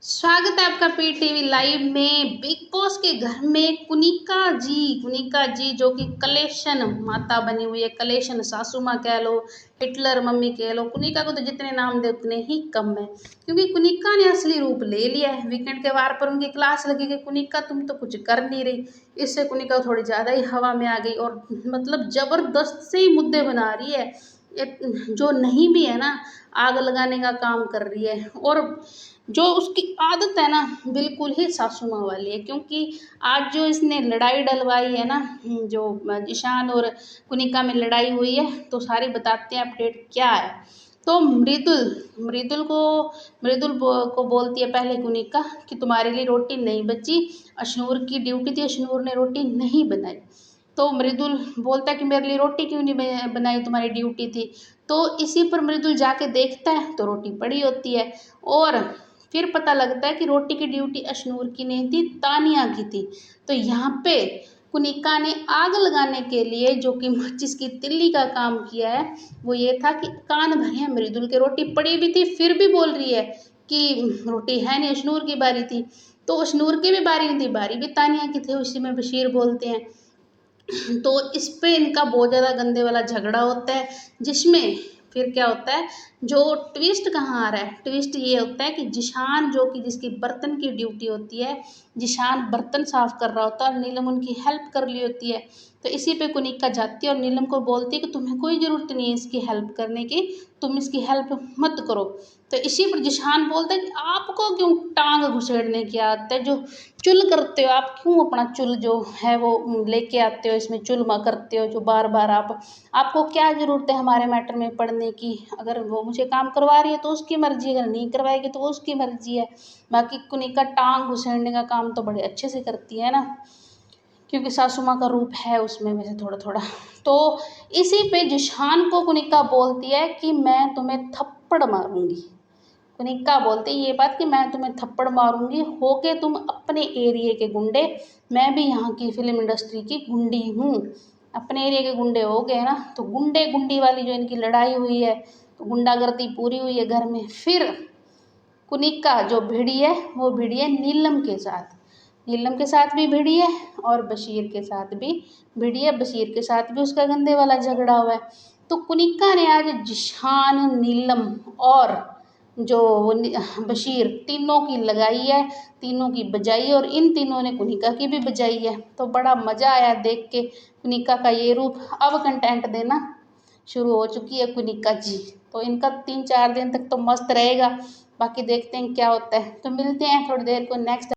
स्वागत है आपका पीटीवी लाइव में। बिग बॉस के घर में कुनिका जी जो कि कलेशन माता बनी हुई है, कलेशन सासू माँ कह लो, हिटलर मम्मी कह लो। कुनिका को तो जितने नाम दे उतने ही कम है, क्योंकि कुनिका ने असली रूप ले लिया है। वीकेंड के वार पर उनकी क्लास लगी कि कुनिका तुम तो कुछ कर नहीं रही। इससे कुनिका थोड़ी ज़्यादा ही हवा में आ गई और मतलब ज़बरदस्त से ही मुद्दे बना रही है। जो नहीं भी है ना, आग लगाने का काम कर रही है। और जो उसकी आदत है ना, बिल्कुल ही सासू माँ वाली है। क्योंकि आज जो इसने लड़ाई डलवाई है ना, जो ईशान और कुनिका में लड़ाई हुई है, तो सारी बताते हैं अपडेट क्या है। तो मृदुल को बोलती है पहले कुनिका कि तुम्हारे लिए रोटी नहीं बची, अशनूर की ड्यूटी थी, अशनूर ने रोटी नहीं बनाई। तो मृदुल बोलता है कि मेरे लिए रोटी क्यों नहीं बनाई, तुम्हारी ड्यूटी थी। तो इसी पर मृदुल जाके देखता है तो रोटी पड़ी होती है। और फिर पता लगता है कि रोटी की ड्यूटी अशनूर की नहीं थी, तानिया की थी। तो यहाँ पे कुनिका ने आग लगाने के लिए जो कि माचिस की तिल्ली का काम किया है, वो ये था कि कान भरे हैं मृदुल के। रोटी पड़ी भी थी फिर भी बोल रही है कि रोटी है नहीं, अशनूर की बारी थी। तो अशनूर की भी बारी नहीं थी, बारी भी तानिया की थी। उसी में बशीर बोलते हैं। तो इस पे इनका बहुत ज़्यादा गंदे वाला झगड़ा होता है, जिसमें फिर क्या होता है, जो ट्विस्ट कहाँ आ रहा है, ट्विस्ट ये होता है कि जिशान जो कि जिसकी बर्तन की ड्यूटी होती है, जिशान बर्तन साफ कर रहा होता है और नीलम उनकी हेल्प कर ली होती है। तो इसी पे कुनिका जाती है और नीलम को बोलती है कि तुम्हें कोई ज़रूरत नहीं है इसकी हेल्प करने की, तुम इसकी हेल्प मत करो। तो इसी पर जिशान बोलता है कि आपको क्यों टांग घुसेड़ने की आदत है, जो चुल करते हो आप, क्यों अपना चुल जो है वो लेके आते हो, इसमें चुलमा करते हो जो बार बार आपको क्या ज़रूरत है हमारे मैटर में पढ़ने की। अगर वो मुझे काम करवा रही है तो उसकी मर्जी, अगर नहीं करवाएगी तो वो उसकी मर्जी है। बाकी कुनिका टांग घुसेड़ने का काम तो बड़े अच्छे से करती है ना, क्योंकि सासू माँ का रूप है उसमें वैसे थोड़ा थोड़ा। तो इसी पे जिशान को कुनिका बोलती है कि मैं तुम्हें थप्पड़ मारूंगी। कुनिका बोलती है ये बात कि मैं तुम्हें थप्पड़ मारूंगी, होके तुम अपने एरिया के गुंडे, मैं भी यहाँ की फिल्म इंडस्ट्री की गुंडी हूँ। अपने एरिया के गुंडे हो गए ना, तो गुंडे गुंडी वाली जो इनकी लड़ाई हुई है, तो गुंडागर्दी पूरी हुई है घर में। फिर कुनिका जो भिड़ी है वो भिड़ी है नीलम के साथ, नीलम के साथ भी भिड़ी है और बशीर के साथ भी भिड़ी है। बशीर के साथ भी उसका गंदे वाला झगड़ा हुआ है। तो कुनिका ने आज जिशान, नीलम और जो बशीर, तीनों की लगाई है, तीनों की बजाई, और इन तीनों ने कुनिका की भी बजाई है। तो बड़ा मज़ा आया देख के कुनिका का ये रूप। अब कंटेंट देना शुरू हो चुकी है कुनिका जी, तो इनका 3-4 दिन तक तो मस्त रहेगा। बाकी देखते हैं क्या होता है। तो मिलते हैं थोड़ी देर को नेक्स्ट